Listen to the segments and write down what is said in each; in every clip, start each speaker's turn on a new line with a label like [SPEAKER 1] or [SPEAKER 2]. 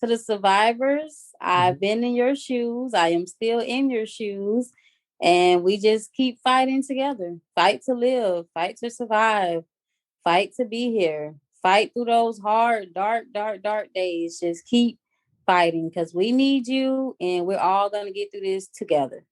[SPEAKER 1] to the survivors.
[SPEAKER 2] Mhm.
[SPEAKER 1] I've been in your shoes. I am still in your shoes. And we just keep fighting together. Fight to live, fight to survive, fight to be here, fight through those hard, dark, dark, dark days. Just keep fighting because we need you and we're all going to get through this together.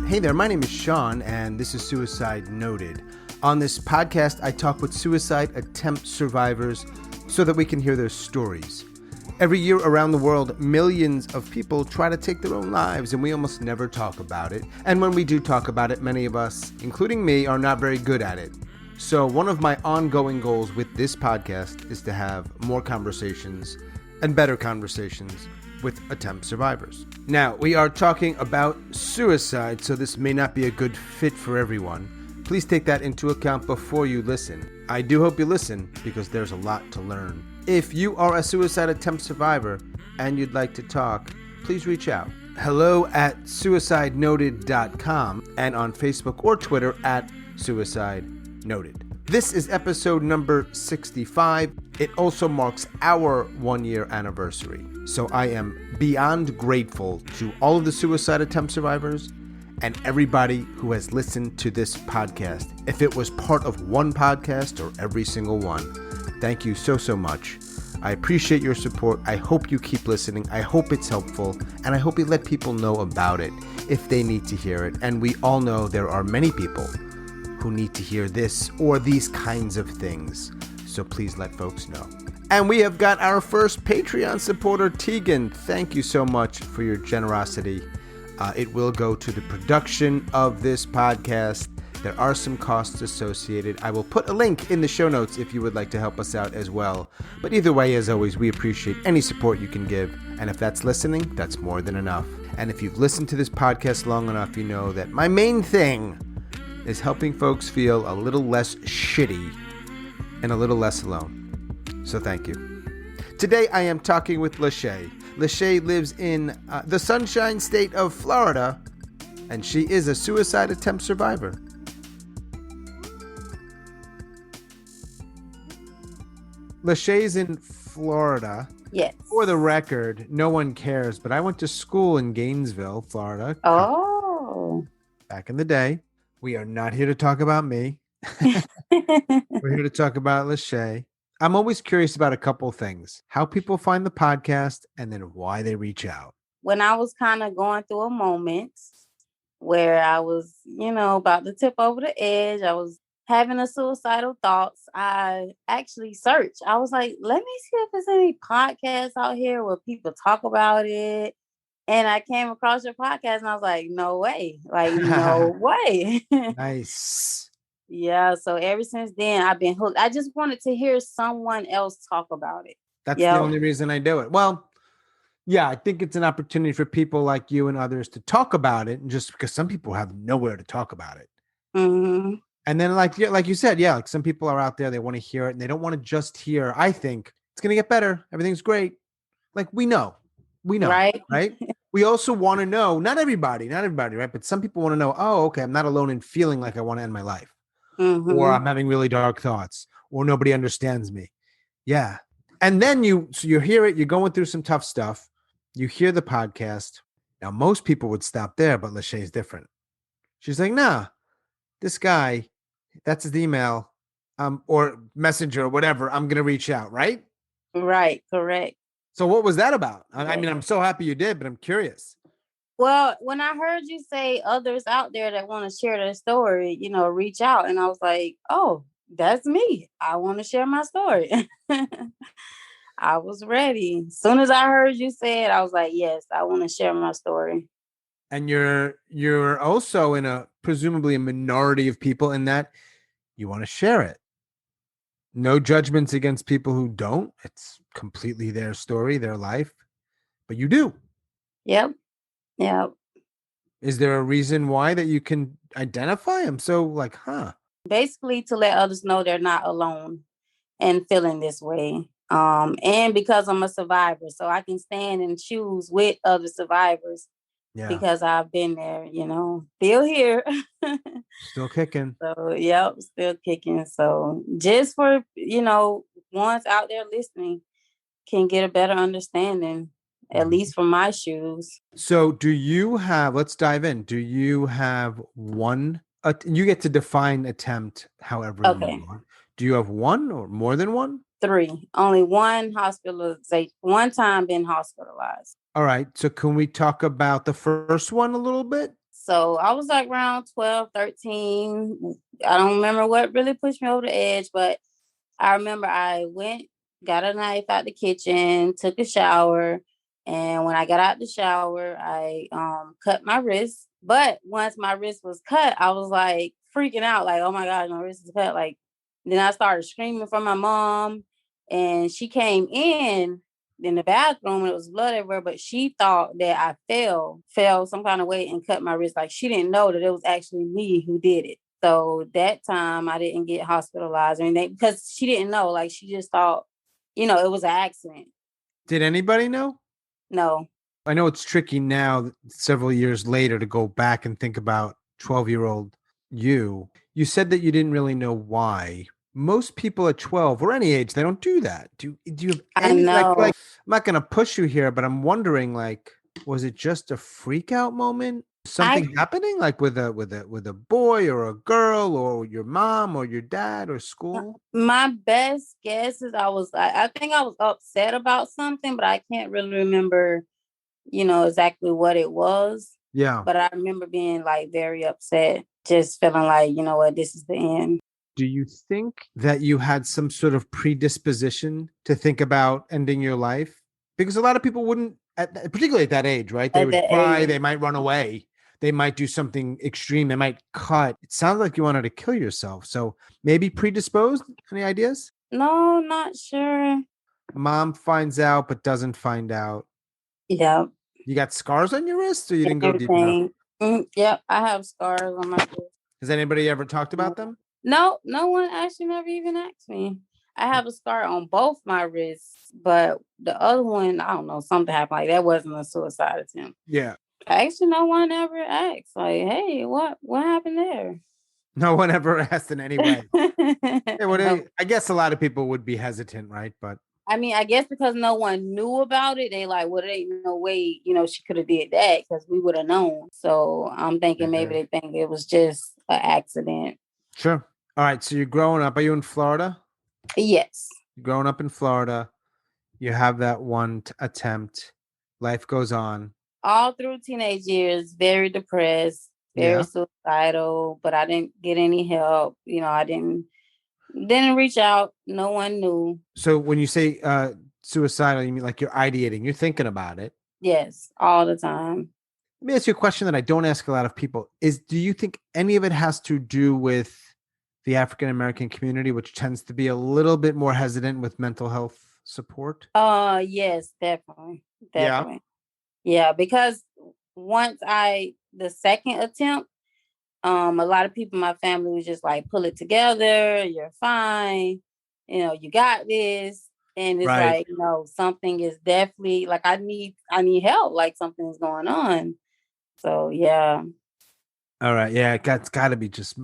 [SPEAKER 2] Hey there, my name is Sean, and this is Suicide Noted. On this podcast, I talk with suicide attempt survivors so that we can hear their stories. Every year around the world, millions of people try to take their own lives, and we almost never talk about it. And when we do talk about it, many of us, including me, are not very good at it. So one of my ongoing goals with this podcast is to have more conversations and better conversations with attempt survivors. Now, we are talking about suicide, so this may not be a good fit for everyone. Please take that into account before you listen. I do hope you listen because there's a lot to learn. If you are a suicide attempt survivor and you'd like to talk, please reach out. hello@suicidenoted.com and on Facebook or Twitter @suicidenoted. This is episode number 65. It also marks our 1-year anniversary. So I am beyond grateful to all of the suicide attempt survivors and everybody who has listened to this podcast. If it was part of one podcast or every single one, thank you so much. I appreciate your support. I hope you keep listening. I hope it's helpful. And I hope you let people know about it if they need to hear it. And we all know there are many people who need to hear this or these kinds of things. So please let folks know. And we have got our first Patreon supporter, Tegan. Thank you so much for your generosity. It will go to the production of this podcast. There are some costs associated. I will put a link in the show notes if you would like to help us out as well. But either way, as always, we appreciate any support you can give. And if that's listening, that's more than enough. And if you've listened to this podcast long enough, you know that my main thing is helping folks feel a little less shitty and a little less alone. So thank you. Today I am talking with Lyshay. Lyshay lives in the Sunshine State of Florida, and she is a suicide attempt survivor. Lyshay's in Florida.
[SPEAKER 1] Yes.
[SPEAKER 2] For the record, no one cares, but I went to school in Gainesville, Florida.
[SPEAKER 1] Oh.
[SPEAKER 2] Back in the day. We are not here to talk about me. We're here to talk about Lyshay. I'm always curious about a couple things. How people find the podcast and then why they reach out.
[SPEAKER 1] When I was kind of going through a moment where I was, about to tip over the edge, I was having a suicidal thoughts. I actually searched. I was like, let me see if there's any podcasts out here where people talk about it. And I came across your podcast and I was like, no way. Like, no way.
[SPEAKER 2] Nice.
[SPEAKER 1] Yeah. So ever since then, I've been hooked. I just wanted to hear someone else talk about it.
[SPEAKER 2] That's the only reason I do it. Well, yeah, I think it's an opportunity for people like you and others to talk about it. And just because some people have nowhere to talk about it.
[SPEAKER 1] Mm-hmm.
[SPEAKER 2] And then like you said, yeah, like some people are out there, they want to hear it and they don't want to just hear, I think it's going to get better. Everything's great. Like we know, right? We also want to know, not everybody, right? But some people want to know, oh, okay, I'm not alone in feeling like I want to end my life.
[SPEAKER 1] Mm-hmm.
[SPEAKER 2] Or I'm having really dark thoughts, or nobody understands me. Yeah. And then you hear it, you're going through some tough stuff. You hear the podcast. Now, most people would stop there, but Lyshay is different. She's like, nah, this guy, that's his email, or messenger or whatever. I'm going to reach out, right?
[SPEAKER 1] Right. Correct.
[SPEAKER 2] So what was that about? I mean, I'm so happy you did, but I'm curious.
[SPEAKER 1] Well, when I heard you say others out there that want to share their story, reach out. And I was like, oh, that's me. I want to share my story. I was ready. As soon as I heard you say it, I was like, yes, I want to share my story.
[SPEAKER 2] And you're also in presumably a minority of people in that you want to share it. No judgments against people who don't. It's completely their story, their life, but you do.
[SPEAKER 1] Yep.
[SPEAKER 2] Is there a reason why that you can identify? I'm so like, huh?
[SPEAKER 1] Basically, to let others know they're not alone and feeling this way. And because I'm a survivor, so I can stand and choose with other survivors
[SPEAKER 2] Yeah.
[SPEAKER 1] because I've been there, still here.
[SPEAKER 2] Still kicking.
[SPEAKER 1] So, yep, still kicking. So, just for, ones out there listening can get a better understanding, at
[SPEAKER 2] Mhm.
[SPEAKER 1] least from my shoes.
[SPEAKER 2] So, do you have, let's dive in. Do you have one? You get to define attempt however you
[SPEAKER 1] Okay,
[SPEAKER 2] want. Do you have one or more than one?
[SPEAKER 1] three. Only one hospitalization, one time been hospitalized.
[SPEAKER 2] All right. So, can we talk about the first one a little bit?
[SPEAKER 1] So I was like around 12, 13. I don't remember what really pushed me over the edge, but I remember I went, got a knife out the kitchen, took a shower, and when I got out the shower, I cut my wrist. But once my wrist was cut, I was like freaking out, like, oh my God, my wrist is cut. Like, then I started screaming for my mom, and she came in the bathroom and it was blood everywhere, but she thought that I fell some kind of way and cut my wrist. Like, she didn't know that it was actually me who did it. So that time I didn't get hospitalized or anything because she didn't know. Like, she just thought, it was an accident.
[SPEAKER 2] Did anybody know?
[SPEAKER 1] No,
[SPEAKER 2] I know it's tricky now, several years later, to go back and think about 12-year-old you. You said that you didn't really know why. Most people at 12 or any age, they don't do that. Do you have
[SPEAKER 1] I
[SPEAKER 2] any
[SPEAKER 1] know.
[SPEAKER 2] I'm not gonna push you here, but I'm wondering, like, was it just a freak out moment?
[SPEAKER 1] I
[SPEAKER 2] Something happening like with a boy or a girl or your mom or your dad or school?
[SPEAKER 1] my best guess is I think I was upset about something, but I can't really remember, exactly what it was.
[SPEAKER 2] Yeah.
[SPEAKER 1] But I remember being like very upset, just feeling like, you know what, this is the end.
[SPEAKER 2] Do you think that you had some sort of predisposition to think about ending your life? Because a lot of people wouldn't, particularly at that age, right? They
[SPEAKER 1] At
[SPEAKER 2] would
[SPEAKER 1] that
[SPEAKER 2] cry,
[SPEAKER 1] age.
[SPEAKER 2] they might run away, they might do something extreme, they might cut. It sounds like you wanted to kill yourself. So maybe predisposed? Any ideas?
[SPEAKER 1] No, not sure.
[SPEAKER 2] Mom finds out, but doesn't find out.
[SPEAKER 1] Yeah,
[SPEAKER 2] You got scars on your wrist, or you
[SPEAKER 1] and
[SPEAKER 2] didn't go deep enough?
[SPEAKER 1] everything. Yep, I have scars on my wrist.
[SPEAKER 2] Has anybody ever talked about them?
[SPEAKER 1] No, no one actually never even asked me. I have a scar on both my wrists, but the other one, I don't know, something happened. Like, that wasn't a suicide attempt.
[SPEAKER 2] Yeah.
[SPEAKER 1] Actually, no one ever asked. Like, hey, what happened there?
[SPEAKER 2] No one ever asked in any way. Yeah,
[SPEAKER 1] No.
[SPEAKER 2] I guess a lot of people would be hesitant, right? But
[SPEAKER 1] I mean, I guess because no one knew about it, they like, well, there ain't no way, she could have did that because we would have known. So I'm thinking maybe
[SPEAKER 2] yeah.
[SPEAKER 1] they think it was just an accident.
[SPEAKER 2] Sure. All right. So you're growing up. Are you in Florida?
[SPEAKER 1] Yes.
[SPEAKER 2] You're growing up in Florida. You have that one attempt. Life goes on.
[SPEAKER 1] All through teenage years, very depressed, very
[SPEAKER 2] Yeah.
[SPEAKER 1] suicidal, but I didn't get any help. I didn't reach out. No one knew.
[SPEAKER 2] So when you say suicidal, you mean like you're ideating, you're thinking about it.
[SPEAKER 1] Yes, all the time.
[SPEAKER 2] Let me ask you a question that I don't ask a lot of people is do you think any of it has to do with the African American community, which tends to be a little bit more hesitant with mental health support?
[SPEAKER 1] Yes, definitely.
[SPEAKER 2] Yeah.
[SPEAKER 1] Definitely. Yeah, because once the second attempt, a lot of people in my family was just like, pull it together, you're fine, you got this. And it's
[SPEAKER 2] Right.
[SPEAKER 1] like, something is definitely like I need help, like something's going on. So yeah.
[SPEAKER 2] All right. Yeah. It's got to be just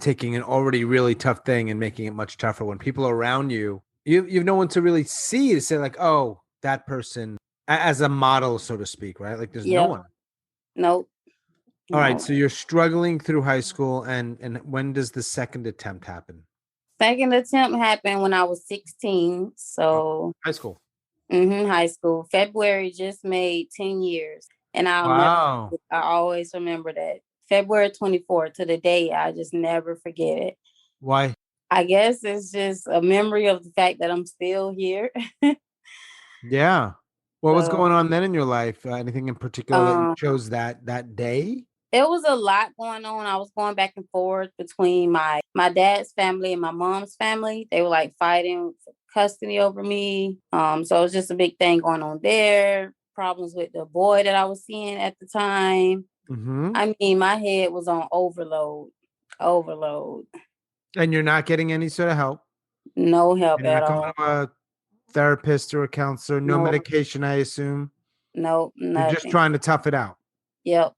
[SPEAKER 2] taking an already really tough thing and making it much tougher when people around you, you've no one to really see to say, like, oh, that person as a model, so to speak, right? Like, there's no
[SPEAKER 1] Yep.
[SPEAKER 2] one.
[SPEAKER 1] Nope.
[SPEAKER 2] All right.
[SPEAKER 1] No.
[SPEAKER 2] So you're struggling through high school. And when does the second attempt happen?
[SPEAKER 1] Second attempt happened when I was 16.
[SPEAKER 2] Oh,
[SPEAKER 1] So,
[SPEAKER 2] high school.
[SPEAKER 1] high school. February just made 10 years. And
[SPEAKER 2] Wow.
[SPEAKER 1] I always remember that. February 24th to the day, I just never forget it.
[SPEAKER 2] Why?
[SPEAKER 1] I guess it's just a memory of the fact that I'm still here.
[SPEAKER 2] Yeah. What was
[SPEAKER 1] So,
[SPEAKER 2] going on then in your life? Anything in particular that you
[SPEAKER 1] um,
[SPEAKER 2] chose that day?
[SPEAKER 1] it was a lot going on. I was going back and forth between my dad's family and my mom's family. They were like fighting for custody over me. So it was just a big thing going on there. Problems with the boy that I was seeing at the time.
[SPEAKER 2] Mm-hmm.
[SPEAKER 1] I mean, my head was on overload, overload,
[SPEAKER 2] And you're not getting any sort of help.
[SPEAKER 1] no help
[SPEAKER 2] You're
[SPEAKER 1] at
[SPEAKER 2] not going
[SPEAKER 1] all.
[SPEAKER 2] to a therapist or a counselor. No
[SPEAKER 1] No,
[SPEAKER 2] medication, I assume.
[SPEAKER 1] no,
[SPEAKER 2] You're just
[SPEAKER 1] nothing.
[SPEAKER 2] trying to tough it out,
[SPEAKER 1] Yep,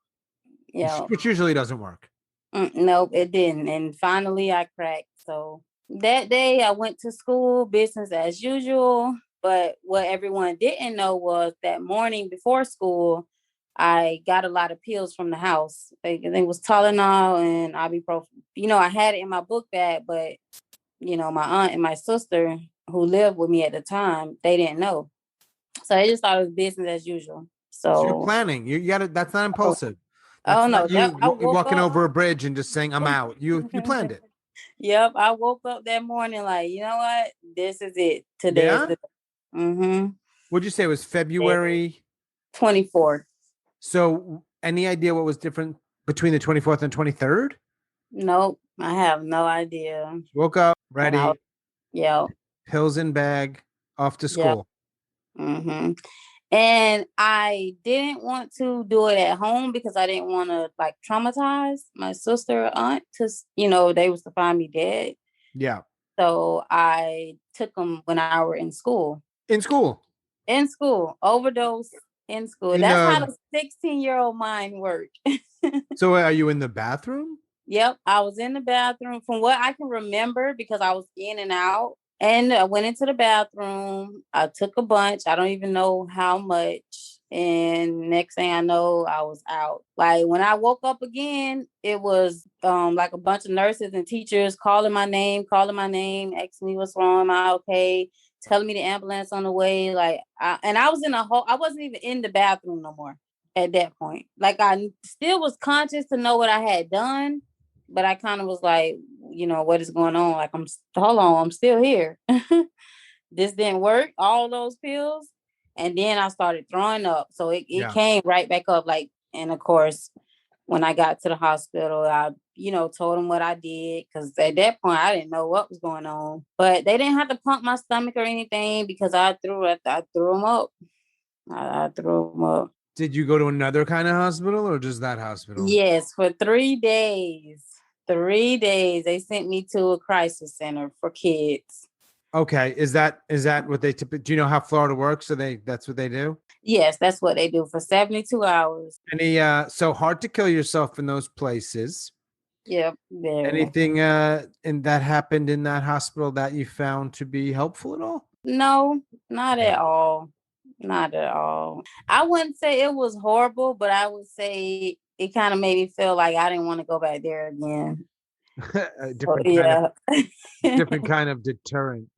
[SPEAKER 2] which,
[SPEAKER 1] yep.
[SPEAKER 2] which usually doesn't work.
[SPEAKER 1] Nope, it didn't. And finally, I cracked. So that day, I went to school, business as usual. But what everyone didn't know was that morning before school, I got a lot of pills from the house. They was Tylenol and ibuprofen. I had it in my book bag, but my aunt and my sister who lived with me at the time, they didn't know. So they just thought it was business as usual.
[SPEAKER 2] So you're
[SPEAKER 1] So,
[SPEAKER 2] planning. You got to. That's not
[SPEAKER 1] oh,
[SPEAKER 2] impulsive.
[SPEAKER 1] oh
[SPEAKER 2] That's
[SPEAKER 1] no,
[SPEAKER 2] not
[SPEAKER 1] that I
[SPEAKER 2] you
[SPEAKER 1] woke
[SPEAKER 2] walking
[SPEAKER 1] up.
[SPEAKER 2] over a bridge and just saying I'm out. You planned it.
[SPEAKER 1] Yep, I woke up that morning like, you know what? This is it. Today's
[SPEAKER 2] Yeah.
[SPEAKER 1] the mm-hmm.
[SPEAKER 2] What'd you say it was February?
[SPEAKER 1] 24th.
[SPEAKER 2] So any idea what was different between the 24th and 23rd?
[SPEAKER 1] Nope, I have no idea.
[SPEAKER 2] Woke up
[SPEAKER 1] And I was,
[SPEAKER 2] ready,
[SPEAKER 1] yep,
[SPEAKER 2] pills in bag, off to
[SPEAKER 1] yep.
[SPEAKER 2] school.
[SPEAKER 1] hmm And I didn't want to do it at home because I didn't want to like traumatize my sister or aunt because, they was to find me dead.
[SPEAKER 2] Yeah.
[SPEAKER 1] So I took them when I were in school.
[SPEAKER 2] In school.
[SPEAKER 1] In school, overdose in school.
[SPEAKER 2] In
[SPEAKER 1] That's how the 16-year-old mind worked.
[SPEAKER 2] So are you in the bathroom?
[SPEAKER 1] Yep, I was in the bathroom from what I can remember because I was in and out. And I went into the bathroom. I took a bunch. I don't even know how much. And next thing I know, I was out. Like when I woke up again, it was like a bunch of nurses and teachers calling my name, asking me what's wrong, am I okay, telling me the ambulance on the way. And I was in I wasn't even in the bathroom no more at that point. Like I still was conscious to know what I had done, but I kind of was like, what is going on? Like, hold on, I'm still here. This didn't work, all those pills. And then I started throwing up. So it
[SPEAKER 2] Yeah.
[SPEAKER 1] came right back up. And of course, when I got to the hospital, I, told them what I did. Cause at that point, I didn't know what was going on, but they didn't have to pump my stomach or anything because I threw them up. I threw them up.
[SPEAKER 2] Did you go to another kind of hospital or just that hospital?
[SPEAKER 1] Yes, for 3 days. 3 days. They sent me to a crisis center for kids.
[SPEAKER 2] Okay. Is that what they typically do you know how Florida works? So that's what they do?
[SPEAKER 1] Yes, that's what they do for 72 hours.
[SPEAKER 2] So hard to kill yourself in those places.
[SPEAKER 1] Yep, very.
[SPEAKER 2] Anything in that happened in that hospital that you found to be helpful at all?
[SPEAKER 1] No, not at all. Not at all. I wouldn't say it was horrible, but I would say it kind of made me feel like I didn't want to go back there again.
[SPEAKER 2] A
[SPEAKER 1] So,
[SPEAKER 2] different kind of
[SPEAKER 1] yeah.
[SPEAKER 2] different kind of deterrent.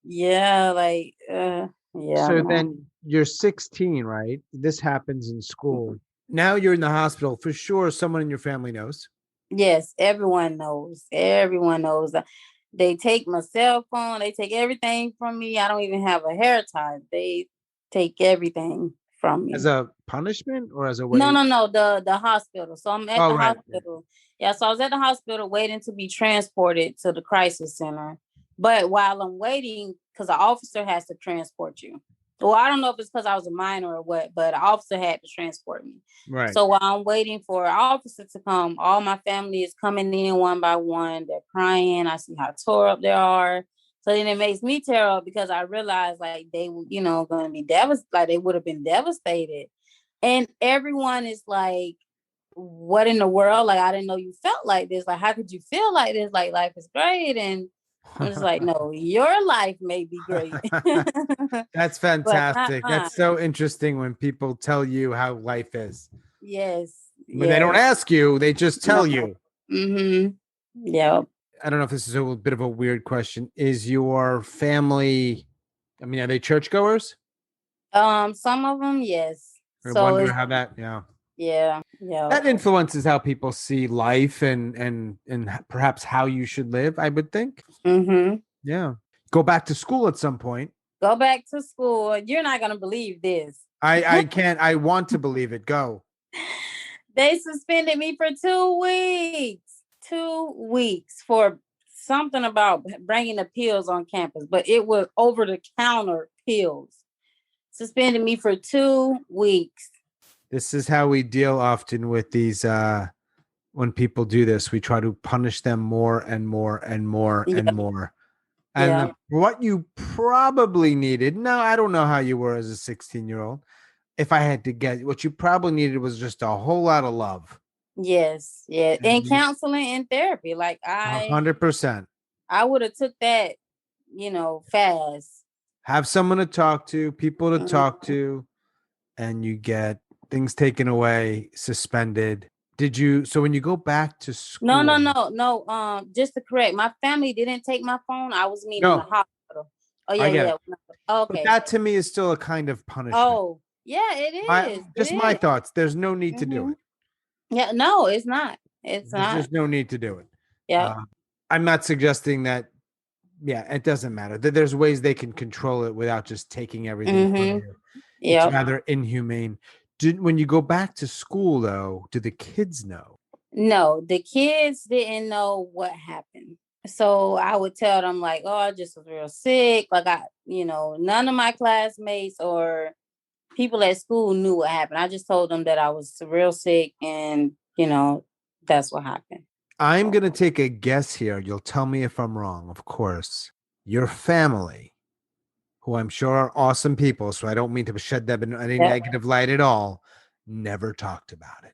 [SPEAKER 1] Yeah, like, yeah,
[SPEAKER 2] So
[SPEAKER 1] no.
[SPEAKER 2] then you're 16, right? This happens in school. Now you're in the hospital. For sure, someone in your family knows.
[SPEAKER 1] Yes, everyone knows. Everyone knows that they take my cell phone, they take everything from me. I don't even have a hair tie. They take everything from
[SPEAKER 2] As
[SPEAKER 1] me.
[SPEAKER 2] a punishment or as a
[SPEAKER 1] No,
[SPEAKER 2] way?
[SPEAKER 1] no, no, the hospital. So I'm at
[SPEAKER 2] Oh,
[SPEAKER 1] the
[SPEAKER 2] right.
[SPEAKER 1] hospital. Yeah, so I was at the hospital waiting to be transported to the crisis center. But while I'm waiting, because the officer has to transport you. Well, I don't know if it's because I was a minor or what, but the officer had to transport me.
[SPEAKER 2] Right.
[SPEAKER 1] So while I'm waiting for an officer to come, all my family is coming in one by one. They're crying. I see how tore up they are. So then it makes me tear up because I realize like they, going to be devastated. Like they would have been devastated. And everyone is like, what in the world? Like, I didn't know you felt like this. Like, how could you feel like this? Like, life is great. And I'm just like, no, your life may be great,
[SPEAKER 2] That's
[SPEAKER 1] but not
[SPEAKER 2] fantastic.
[SPEAKER 1] mine.
[SPEAKER 2] That's so interesting when people tell you how life is.
[SPEAKER 1] Yes,
[SPEAKER 2] When they don't
[SPEAKER 1] yes.
[SPEAKER 2] ask you, they just
[SPEAKER 1] No.
[SPEAKER 2] tell you.
[SPEAKER 1] Mm-hmm. Yep.
[SPEAKER 2] I don't know if this is a little bit of a weird question. Is your family, I mean, are they churchgoers?
[SPEAKER 1] Some of them, yes.
[SPEAKER 2] I
[SPEAKER 1] So
[SPEAKER 2] wonder
[SPEAKER 1] it's
[SPEAKER 2] how that, yeah.
[SPEAKER 1] yeah, yeah.
[SPEAKER 2] That influences how people see life and perhaps how you should live, I would think.
[SPEAKER 1] Mm-hmm.
[SPEAKER 2] Yeah. Go back to school at some point.
[SPEAKER 1] Go back to school. You're not gonna believe this.
[SPEAKER 2] I can't, I want to believe it. Go.
[SPEAKER 1] They suspended me for 2 weeks. 2 weeks for something about bringing the pills on campus, but it was over the counter pills. Suspended me for 2 weeks.
[SPEAKER 2] This is how we deal often with these when people do this. We try to punish them more and more and more and
[SPEAKER 1] Yep.
[SPEAKER 2] more. And
[SPEAKER 1] Yep.
[SPEAKER 2] what you probably needed, no, I don't know how you were as a 16-year-old. If I had to guess, what you probably needed was just a whole lot of love.
[SPEAKER 1] Yes. Yeah. And
[SPEAKER 2] And
[SPEAKER 1] counseling and therapy. Like
[SPEAKER 2] a 100%.
[SPEAKER 1] I would have took that, fast.
[SPEAKER 2] Have someone to talk to, people to talk
[SPEAKER 1] Mhm.
[SPEAKER 2] to, and you get things taken away, suspended. So when you go back to
[SPEAKER 1] No, no,
[SPEAKER 2] school,
[SPEAKER 1] no, no. Just to correct, my family didn't take my phone. I was meeting the
[SPEAKER 2] no,
[SPEAKER 1] hospital. Oh
[SPEAKER 2] I
[SPEAKER 1] yeah,
[SPEAKER 2] get
[SPEAKER 1] yeah.
[SPEAKER 2] it. But
[SPEAKER 1] Okay.
[SPEAKER 2] that to me is still a kind of punishment.
[SPEAKER 1] Oh, yeah, it
[SPEAKER 2] My
[SPEAKER 1] is. It
[SPEAKER 2] just my
[SPEAKER 1] is.
[SPEAKER 2] thoughts. There's no need to do
[SPEAKER 1] Mm-hmm.
[SPEAKER 2] it.
[SPEAKER 1] Yeah, no, it's not. It's
[SPEAKER 2] There's
[SPEAKER 1] not.
[SPEAKER 2] just no need to do it.
[SPEAKER 1] Yep.
[SPEAKER 2] Uh, I'm not suggesting that. Yeah, it doesn't matter. There's ways they can control it without just taking everything from
[SPEAKER 1] Mm-hmm.
[SPEAKER 2] you. It's
[SPEAKER 1] Yep.
[SPEAKER 2] rather inhumane. When you go back to school, though, do the kids know?
[SPEAKER 1] No, the kids didn't know what happened. So I would tell them like, oh, I just was real sick. Like none of my classmates or people at school knew what happened. I just told them that I was real sick and, that's what happened.
[SPEAKER 2] I'm going to take a guess here. You'll tell me if I'm wrong, of course. Your family, who I'm sure are awesome people, so I don't mean to shed them in any
[SPEAKER 1] Yep.
[SPEAKER 2] negative light at all, never talked about it.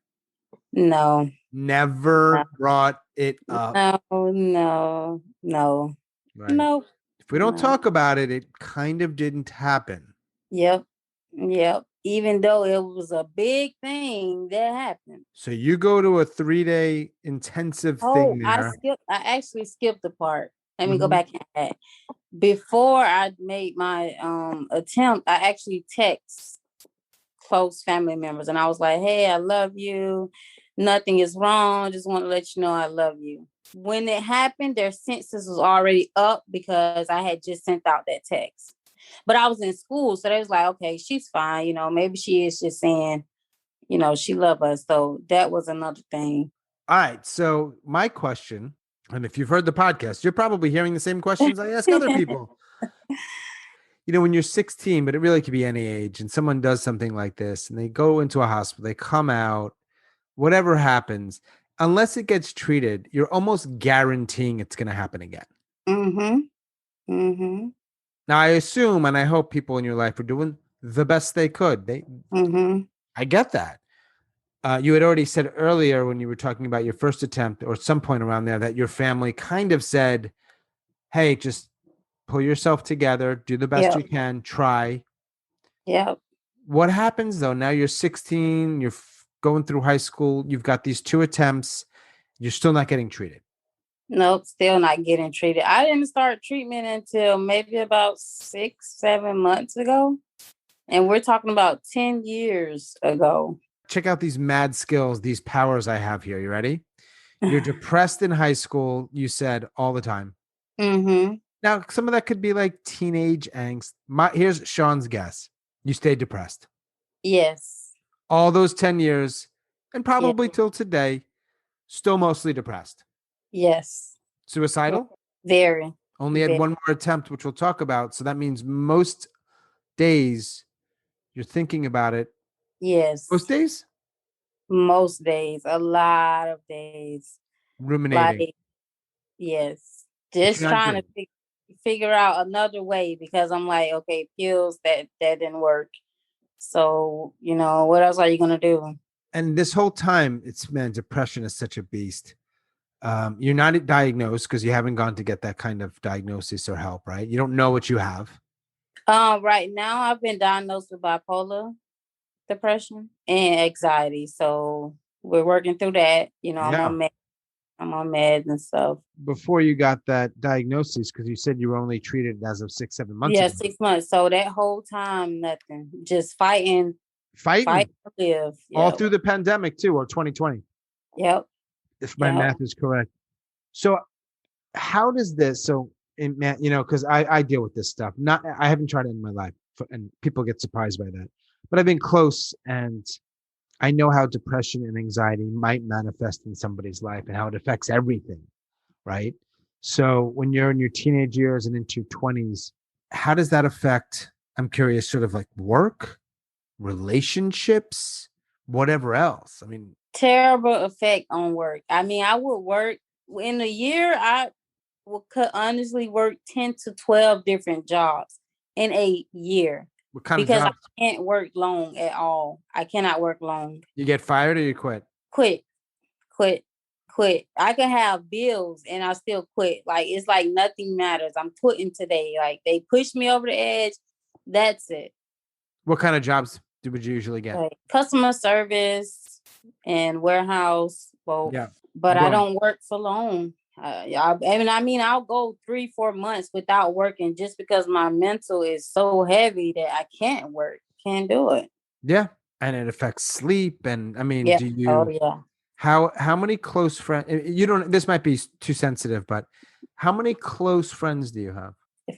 [SPEAKER 1] No.
[SPEAKER 2] Never brought it up.
[SPEAKER 1] No, no, no,
[SPEAKER 2] Right.
[SPEAKER 1] no,
[SPEAKER 2] If we don't
[SPEAKER 1] no.
[SPEAKER 2] talk about it, it kind of didn't happen.
[SPEAKER 1] Yep. Yep. Even though it was a big thing that happened.
[SPEAKER 2] So you go to a 3-day intensive
[SPEAKER 1] Oh,
[SPEAKER 2] thing there.
[SPEAKER 1] I actually skipped the part. Let me go
[SPEAKER 2] Mhm.
[SPEAKER 1] back and add. Before I made my attempt, I actually text close family members and I was like, hey, I love you. Nothing is wrong. Just want to let you know I love you. When it happened, their census was already up because I had just sent out that text. But I was in school, so they was like, okay, she's fine. Maybe she is just saying, she love us. So that was another thing.
[SPEAKER 2] All right. So my question, and if you've heard the podcast, you're probably hearing the same questions I ask other people. When you're 16, but it really could be any age, and someone does something like this and they go into a hospital, they come out, whatever happens, unless it gets treated, you're almost guaranteeing it's going to happen again.
[SPEAKER 1] Mm-hmm. Mm-hmm.
[SPEAKER 2] Now, I assume and I hope people in your life are doing the best they could.
[SPEAKER 1] Mm-hmm.
[SPEAKER 2] I get that. You had already said earlier when you were talking about your first attempt or at some point around there that your family kind of said, hey, just pull yourself together, do the best
[SPEAKER 1] Yep.
[SPEAKER 2] you can, try.
[SPEAKER 1] Yep.
[SPEAKER 2] What happens though? Now you're 16, you're going through high school, you've got these 2 attempts, you're still not getting treated.
[SPEAKER 1] Nope, still not getting treated. I didn't start treatment until maybe about 6, 7 months ago. And we're talking about 10 years ago.
[SPEAKER 2] Check out these mad skills, these powers I have here. You ready? You're depressed in high school, you said all the time.
[SPEAKER 1] Mm-hmm.
[SPEAKER 2] Now, some of that could be like teenage angst. Here's Sean's guess. You stayed depressed.
[SPEAKER 1] Yes.
[SPEAKER 2] All those 10 years, and
[SPEAKER 1] Yeah.
[SPEAKER 2] probably till today, still mostly depressed.
[SPEAKER 1] Yes.
[SPEAKER 2] Suicidal?
[SPEAKER 1] Very.
[SPEAKER 2] Only had
[SPEAKER 1] Very.
[SPEAKER 2] one more attempt, which we'll talk about. So that means most days you're thinking about it. Most
[SPEAKER 1] Yes.
[SPEAKER 2] days?
[SPEAKER 1] Most days. A lot of days.
[SPEAKER 2] Ruminating.
[SPEAKER 1] Like, yes.
[SPEAKER 2] But you're
[SPEAKER 1] Just
[SPEAKER 2] not
[SPEAKER 1] trying to
[SPEAKER 2] good.
[SPEAKER 1] figure out another way because I'm like, okay, pills that didn't work. So, what else are you gonna do?
[SPEAKER 2] And this whole time, depression is such a beast. You're not diagnosed because you haven't gone to get that kind of diagnosis or help, right? You don't know what you have.
[SPEAKER 1] Right now I've been diagnosed with bipolar depression and anxiety. So we're working through that.
[SPEAKER 2] Yeah.
[SPEAKER 1] I'm on meds and stuff.
[SPEAKER 2] Before you got that diagnosis, because you said you were only treated as of 6, 7 months
[SPEAKER 1] Yeah,
[SPEAKER 2] ago.
[SPEAKER 1] 6 months. So that whole time, nothing. Just fighting
[SPEAKER 2] Fighting
[SPEAKER 1] to live.
[SPEAKER 2] all
[SPEAKER 1] Yep.
[SPEAKER 2] through the pandemic too, or 2020,
[SPEAKER 1] Yep.
[SPEAKER 2] if my
[SPEAKER 1] Yep.
[SPEAKER 2] math is correct. So how does this? So, because I deal with this stuff. Not I haven't tried it in my life, and people get surprised by that. But I've been close, and I know how depression and anxiety might manifest in somebody's life, and how it affects everything, right? So when you're in your teenage years and into your 20s, how does that affect? I'm curious, sort of like work, relationships, whatever else. I mean,
[SPEAKER 1] Terrible effect on work. I mean, I would work in a year. Could honestly work 10 to 12 different jobs in a year
[SPEAKER 2] what kind of
[SPEAKER 1] because I
[SPEAKER 2] jobs?
[SPEAKER 1] can't work long at all. I cannot work long.
[SPEAKER 2] You get fired or you quit?
[SPEAKER 1] Quit, quit, quit. I can have bills and I still quit. Like it's like nothing matters. I'm quitting today. Like they push me over the edge. That's it.
[SPEAKER 2] What kind of jobs would you usually get?
[SPEAKER 1] Like customer service and warehouse, both.
[SPEAKER 2] Yeah.
[SPEAKER 1] But I
[SPEAKER 2] Well,
[SPEAKER 1] don't work for long. I mean, I'll go 3, 4 months without working just because my mental is so heavy that I can't work, can't do it.
[SPEAKER 2] yeah. And it affects sleep. And I mean,
[SPEAKER 1] Yeah.
[SPEAKER 2] do
[SPEAKER 1] Oh
[SPEAKER 2] you,
[SPEAKER 1] yeah.
[SPEAKER 2] how many close friends, you don't, this might be too sensitive, but how many close friends do you have?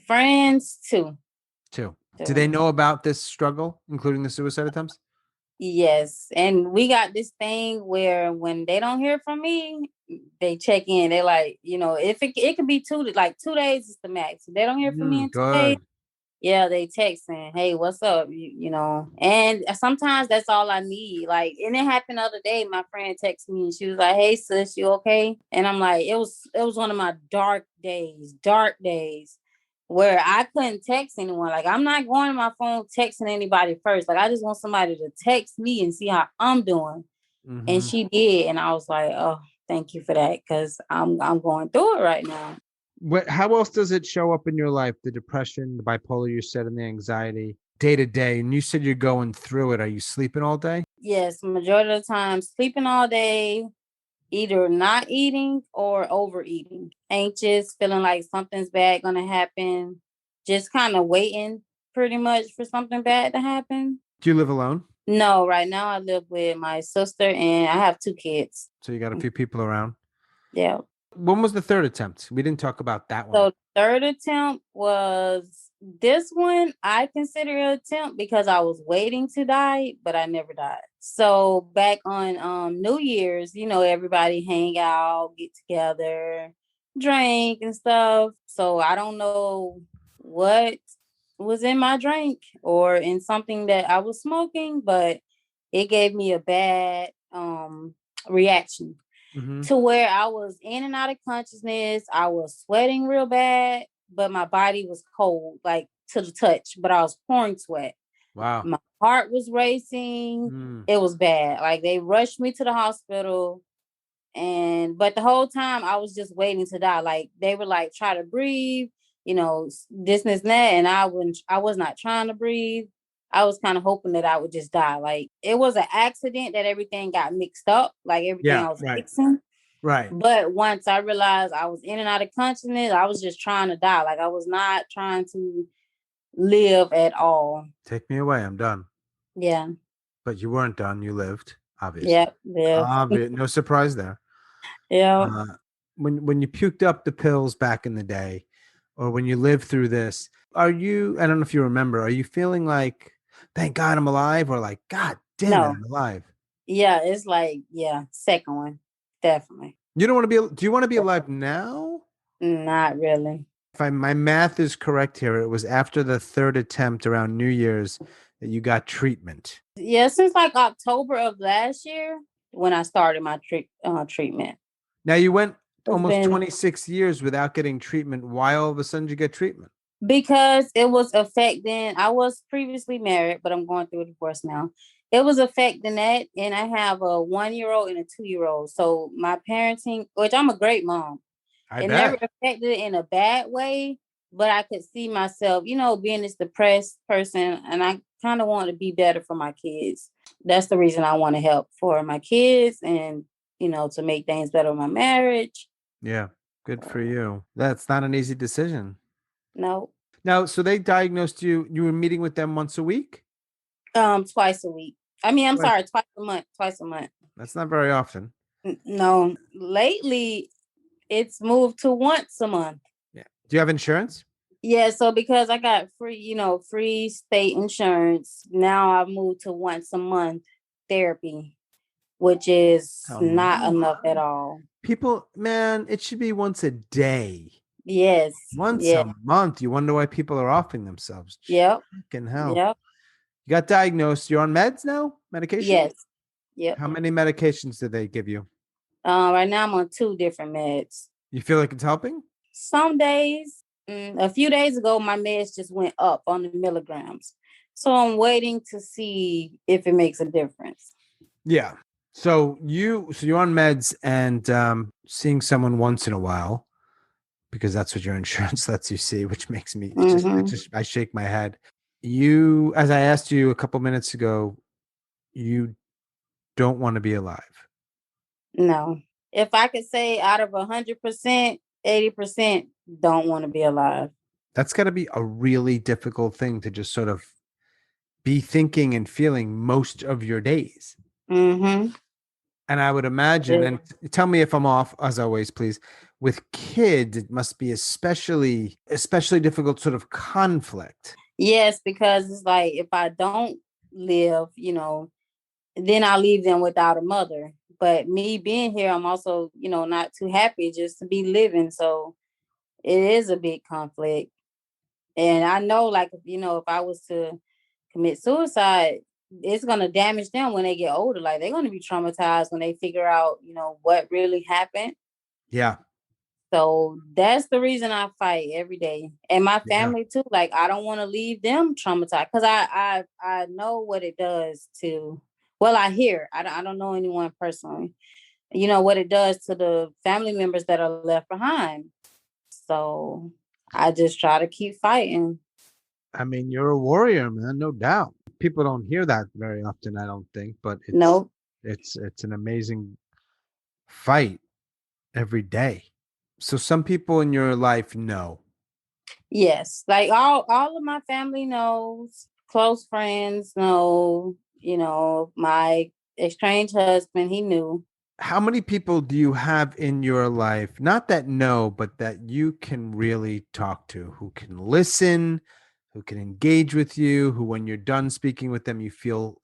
[SPEAKER 1] Friends too.
[SPEAKER 2] Two. Do they
[SPEAKER 1] Too.
[SPEAKER 2] know about this struggle, including the suicide attempts?
[SPEAKER 1] Yes. And we got this thing where when they don't hear from me, they check in. They're like, if it could be 2 days is the max. If they don't hear from me in 2 days,
[SPEAKER 2] Good.
[SPEAKER 1] yeah, they texting, hey, what's up? And sometimes that's all I need. Like, and it happened the other day. My friend texted me and she was like, hey sis, you okay? And I'm like, it was one of my dark days where I couldn't text anyone. Like, I'm not going to my phone texting anybody first. Like, I just want somebody to text me and see how I'm doing. And
[SPEAKER 2] Mm-hmm.
[SPEAKER 1] she did. And I was like, oh, thank you for that. Cause I'm going through it right now.
[SPEAKER 2] How else does it show up in your life? The depression, the bipolar, you said, and the anxiety day to day. And you said you're going through it. Are you sleeping all day?
[SPEAKER 1] Yes, majority of the time, sleeping all day, either not eating or overeating. Anxious, feeling like something's bad gonna happen, just kind of waiting pretty much for something bad to happen.
[SPEAKER 2] Do you live alone?
[SPEAKER 1] No, right now I live with my sister and I have 2 kids.
[SPEAKER 2] So you got a few people around.
[SPEAKER 1] Yeah.
[SPEAKER 2] When was the third attempt? We didn't talk about that one.
[SPEAKER 1] So third attempt was this one I consider an attempt because I was waiting to die, but I never died. So back on New Year's, everybody hang out, get together, drink and stuff. So I don't know what was in my drink or in something that I was smoking, but it gave me a bad reaction
[SPEAKER 2] Mm-hmm.
[SPEAKER 1] to where I was in and out of consciousness. I was sweating real bad, but my body was cold, like to the touch, but I was pouring sweat.
[SPEAKER 2] Wow.
[SPEAKER 1] My heart was racing.
[SPEAKER 2] Mm.
[SPEAKER 1] It was bad. Like they rushed me to the hospital. But the whole time I was just waiting to die. Like they were like, try to breathe, this and that. And I was not trying to breathe. I was kind of hoping that I would just die. Like it was an accident that everything got mixed up, like everything
[SPEAKER 2] Yeah.
[SPEAKER 1] I was
[SPEAKER 2] Right.
[SPEAKER 1] fixing.
[SPEAKER 2] Right.
[SPEAKER 1] But once I realized I was in and out of consciousness, I was just trying to die. Like I was not trying to live at all.
[SPEAKER 2] Take me away. I'm done.
[SPEAKER 1] Yeah.
[SPEAKER 2] But you weren't done. You lived, obviously.
[SPEAKER 1] Yep. Live.
[SPEAKER 2] No surprise there.
[SPEAKER 1] Yeah.
[SPEAKER 2] Uh, when you puked up the pills back in the day, or when you lived through this, I don't know if you remember, are you feeling like, thank God I'm alive, or like, God damn it,
[SPEAKER 1] No.
[SPEAKER 2] I'm alive?
[SPEAKER 1] Yeah. It's like, yeah, second one. Definitely.
[SPEAKER 2] You don't want to be, do you want to be alive now?
[SPEAKER 1] Not really.
[SPEAKER 2] If my math is correct here, it was after the third attempt around New Year's that you got treatment.
[SPEAKER 1] Yeah, since like October of last year when I started my treatment.
[SPEAKER 2] Now you went
[SPEAKER 1] It's
[SPEAKER 2] almost
[SPEAKER 1] been
[SPEAKER 2] 26 years without getting treatment. Why all of a sudden did you get treatment?
[SPEAKER 1] because it was affecting. I was previously married, but I'm going through a divorce now. It was affecting that, and I have a 1-year-old and a 2-year-old. So my parenting, which I'm a great mom,
[SPEAKER 2] I
[SPEAKER 1] it never
[SPEAKER 2] bet.
[SPEAKER 1] affected it in a bad way, but I could see myself, being this depressed person, and I kind of want to be better for my kids. That's the reason I want to help for my kids and, to make things better with my marriage.
[SPEAKER 2] Yeah, good for you. That's not an easy decision.
[SPEAKER 1] No,
[SPEAKER 2] Now, so they diagnosed you, you were meeting with them once a week?
[SPEAKER 1] twice a week. I mean, I'm
[SPEAKER 2] Twice.
[SPEAKER 1] sorry, twice a month, twice a month.
[SPEAKER 2] That's not very often.
[SPEAKER 1] No, lately it's moved to once a month.
[SPEAKER 2] Yeah. Do you have insurance?
[SPEAKER 1] Yeah, so because I got free state insurance, now I've moved to once a month therapy, which is not enough at all.
[SPEAKER 2] People, man, it should be once a day.
[SPEAKER 1] Yes.
[SPEAKER 2] Once
[SPEAKER 1] Yeah.
[SPEAKER 2] a month. You wonder why people are offing themselves.
[SPEAKER 1] Yep.
[SPEAKER 2] Fucking hell.
[SPEAKER 1] Yep.
[SPEAKER 2] You got diagnosed. You're on meds now? Medication?
[SPEAKER 1] Yes. Yep.
[SPEAKER 2] How many medications did they give you?
[SPEAKER 1] Right now I'm on 2 different meds.
[SPEAKER 2] You feel like it's helping?
[SPEAKER 1] Some days, a few days ago, my meds just went up on the milligrams. So I'm waiting to see if it makes a difference.
[SPEAKER 2] Yeah. So you're on meds and seeing someone once in a while because that's what your insurance lets you see, which makes me
[SPEAKER 1] Mm-hmm.
[SPEAKER 2] I shake my head. You, as I asked you a couple minutes ago, you don't want to be alive.
[SPEAKER 1] No. If I could say out of 100%, 80% don't want to be alive.
[SPEAKER 2] That's got to be a really difficult thing to just sort of be thinking and feeling most of your days.
[SPEAKER 1] Mm-hmm.
[SPEAKER 2] And I would imagine, and tell me if I'm off, as always, please. With kids, it must be especially difficult sort of conflict.
[SPEAKER 1] Yes, because it's like if I don't live, then I'll leave them without a mother. But me being here, I'm also, not too happy just to be living. So it is a big conflict. And I know, like, if I was to commit suicide, it's going to damage them when they get older. Like, they're going to be traumatized when they figure out, what really happened.
[SPEAKER 2] Yeah.
[SPEAKER 1] So that's the reason I fight every day. And my
[SPEAKER 2] Yeah.
[SPEAKER 1] family too. Like, I don't want to leave them traumatized because I know what it does to, well, I hear, I don't know anyone personally, what it does to the family members that are left behind. So I just try to keep fighting.
[SPEAKER 2] I mean, you're a warrior, man, no doubt. People don't hear that very often, I don't think, but
[SPEAKER 1] Nope.
[SPEAKER 2] it's an amazing fight every day. So some people in your life know.
[SPEAKER 1] Yes. Like all of my family knows, close friends know, my estranged husband, he knew.
[SPEAKER 2] How many people do you have in your life, not that know, but that you can really talk to, who can listen, who can engage with you, who, when you're done speaking with them, you feel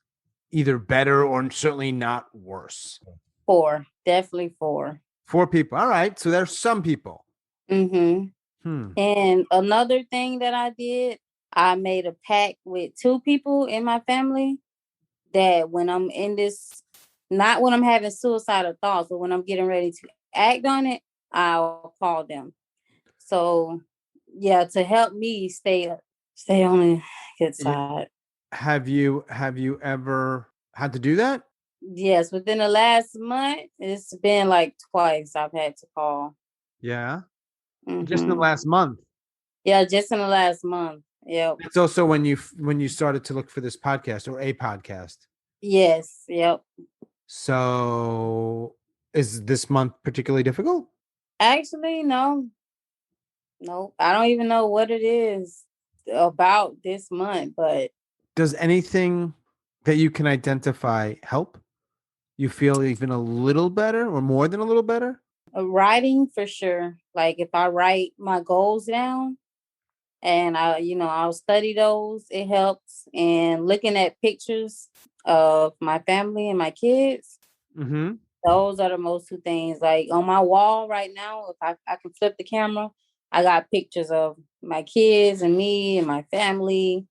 [SPEAKER 2] either better or certainly not worse?
[SPEAKER 1] 4, definitely 4.
[SPEAKER 2] 4 people. All right. So there's some people.
[SPEAKER 1] Mm-hmm.
[SPEAKER 2] Hmm.
[SPEAKER 1] And another thing that I did, I made a pact with 2 people in my family that when I'm in this, not when I'm having suicidal thoughts, but when I'm getting ready to act on it, I'll call them. So yeah, to help me stay on the good
[SPEAKER 2] Yeah.
[SPEAKER 1] side.
[SPEAKER 2] Have you ever had to do that?
[SPEAKER 1] Yes, within the last month, it's been like twice I've had to call.
[SPEAKER 2] Yeah. Just in the
[SPEAKER 1] Hmm.
[SPEAKER 2] last month.
[SPEAKER 1] Yeah, just in the last month. Yep.
[SPEAKER 2] It's also when you started to look for this podcast or a podcast.
[SPEAKER 1] Yes. Yep.
[SPEAKER 2] So is this month particularly difficult?
[SPEAKER 1] Actually, no. No. I don't even know what it is about this month, but
[SPEAKER 2] Does anything that you can identify help? You feel even a little better or more than a little better?
[SPEAKER 1] writing for sure. Like if I write my goals down and I'll study those, it helps. And looking at pictures of my family and my kids,
[SPEAKER 2] Mm-hmm.
[SPEAKER 1] those are the most 2 things. Like on my wall right now, if I can flip the camera, I got pictures of my kids and me and my family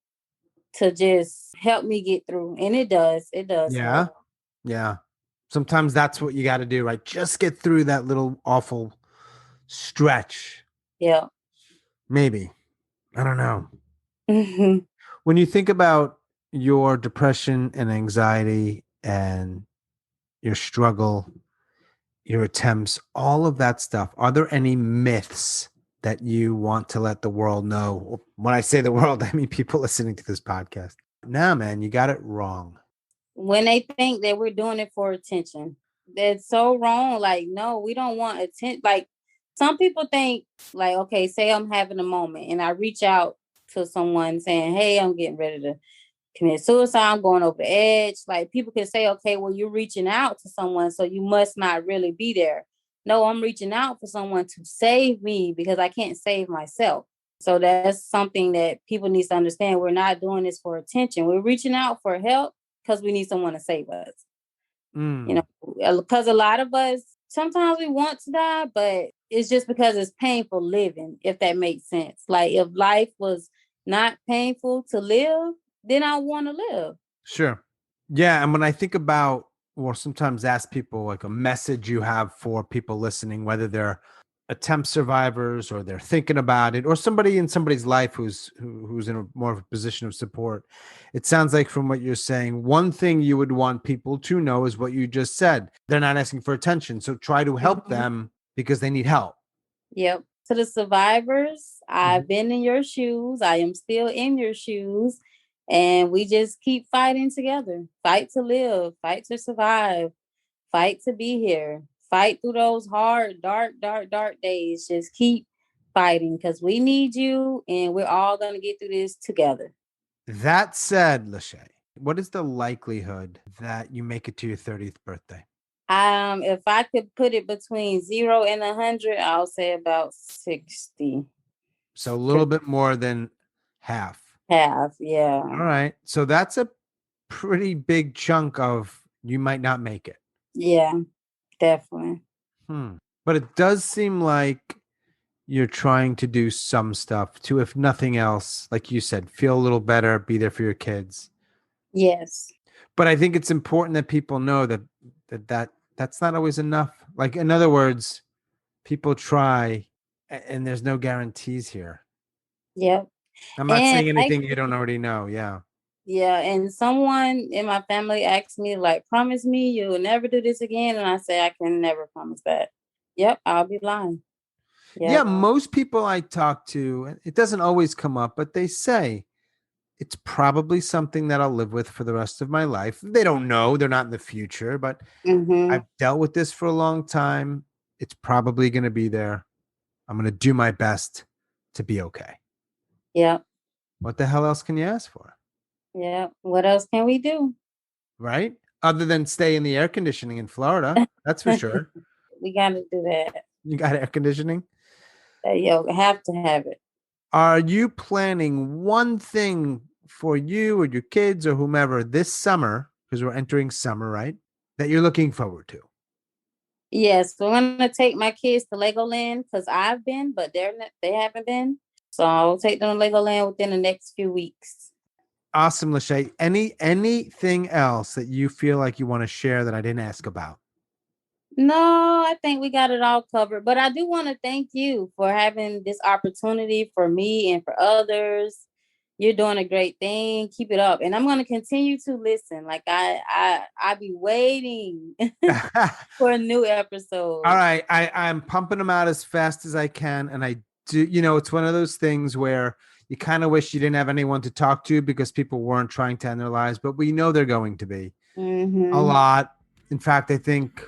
[SPEAKER 1] to just help me get through. And it does. It does
[SPEAKER 2] Yeah.
[SPEAKER 1] help.
[SPEAKER 2] Yeah. Sometimes that's what you got to do, right? Just get through that little awful stretch.
[SPEAKER 1] Yeah.
[SPEAKER 2] Maybe. I don't know.
[SPEAKER 1] Hmm.
[SPEAKER 2] When you think about your depression and anxiety and your struggle, your attempts, all of that stuff, are there any myths that you want to let the world know? When I say the world, I mean people listening to this podcast. Nah, man, you got it wrong.
[SPEAKER 1] When they think that we're doing it for attention, that's so wrong. Like, no, we don't want attention. Like, some people think, like, okay, say I'm having a moment and I reach out to someone saying, hey, I'm getting ready to commit suicide, I'm going over the edge. Like, people can say, okay, well, you're reaching out to someone, so you must not really be there. No, I'm reaching out for someone to save me because I can't save myself. So that's something that people need to understand. We're not doing this for attention. We're reaching out for help because we need someone to save us.
[SPEAKER 2] Mm,
[SPEAKER 1] Because a lot of us, sometimes we want to die, but it's just because it's painful living, if that makes sense. Like if life was not painful to live, then I want to live.
[SPEAKER 2] sure. Yeah. And when I think about or sometimes ask people like a message you have for people listening, whether they're attempt survivors or they're thinking about it, or somebody in somebody's life who's in a more of a position of support. It sounds like from what you're saying, one thing you would want people to know is what you just said. They're not asking for attention, so try to help
[SPEAKER 1] Mhm.
[SPEAKER 2] them because they need help.
[SPEAKER 1] Yep. To the survivors, I've
[SPEAKER 2] Mhm.
[SPEAKER 1] been in your shoes. I am still in your shoes. And we just keep fighting together. Fight to live, fight to survive, fight to be here, fight through those hard, dark, dark, dark days. Just keep fighting because we need you and we're all going to get through this together.
[SPEAKER 2] That said, Lyshay, what is the likelihood that you make it to your 30th birthday?
[SPEAKER 1] If I could put it between 0 and 100, I'll say about 60.
[SPEAKER 2] So a little bit more than half.
[SPEAKER 1] Half, yeah.
[SPEAKER 2] All right. So that's a pretty big chunk of you might not make it.
[SPEAKER 1] Yeah, definitely.
[SPEAKER 2] But it does seem like you're trying to do some stuff to, if nothing else, like you said, feel a little better, be there for your kids.
[SPEAKER 1] Yes.
[SPEAKER 2] But I think it's important that people know that's not always enough. Like in other words, people try and there's no guarantees here.
[SPEAKER 1] Yep.
[SPEAKER 2] I'm not
[SPEAKER 1] And
[SPEAKER 2] saying anything you
[SPEAKER 1] actually,
[SPEAKER 2] don't already know. Yeah.
[SPEAKER 1] yeah, and someone in my family asked me, like, promise me you'll never do this again. And I say, I can never promise that. Yep, I'll be lying.
[SPEAKER 2] Yeah,
[SPEAKER 1] Yep.
[SPEAKER 2] most people I talk to, it doesn't always come up, but they say it's probably something that I'll live with for the rest of my life. They don't know, they're not in the future, but
[SPEAKER 1] Mm-hmm.
[SPEAKER 2] I've dealt with this for a long time. It's probably going to be there. I'm going to do my best to be okay.
[SPEAKER 1] Yep.
[SPEAKER 2] What the hell else can you ask for?
[SPEAKER 1] Yep. What else can we do?
[SPEAKER 2] Right? Other than stay in the air conditioning in Florida. That's for sure.
[SPEAKER 1] We gotta do that.
[SPEAKER 2] You got air conditioning.
[SPEAKER 1] Yo, have to have it.
[SPEAKER 2] Are you planning one thing for you or your kids or whomever this summer, because we're entering summer, right? That you're looking forward to?
[SPEAKER 1] Yes, we're gonna take my kids to Legoland because I've been, but they haven't been. So I'll take them to Legoland within the next few weeks.
[SPEAKER 2] Awesome, Lyshay. Anything else that you feel like you want to share that I didn't ask about?
[SPEAKER 1] No, I think we got it all covered. But I do want to thank you for having this opportunity for me and for others. You're doing a great thing. Keep it up. And I'm going to continue to listen. Like I be waiting for a new
[SPEAKER 2] All
[SPEAKER 1] episode.
[SPEAKER 2] right. I'm pumping them out as fast as I can. And I do, it's one of those things where you kind of wish you didn't have anyone to talk to because people weren't trying to end their lives, but we know they're going to be a
[SPEAKER 1] Mm-hmm.
[SPEAKER 2] lot. In fact, I think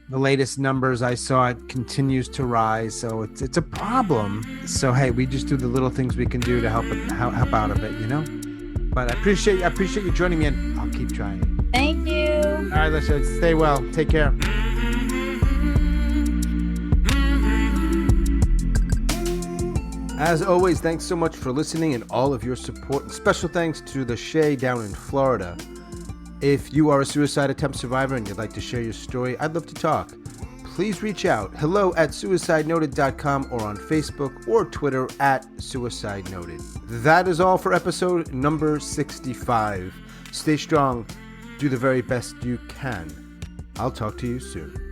[SPEAKER 2] the latest numbers I saw, it continues to rise. So it's a problem. So, hey, we just do the little things we can do to help out a bit. But I appreciate you joining me, and I'll keep trying.
[SPEAKER 1] Thank you.
[SPEAKER 2] All right, let's stay well. Take care. As always, thanks so much for listening and all of your support. And special thanks to Lyshay down in Florida. If you are a suicide attempt survivor and you'd like to share your story, I'd love to talk. Please reach out. hello@suicidenoted.com or on Facebook or Twitter @suicidenoted. That is all for episode number 65. Stay strong. Do the very best you can. I'll talk to you soon.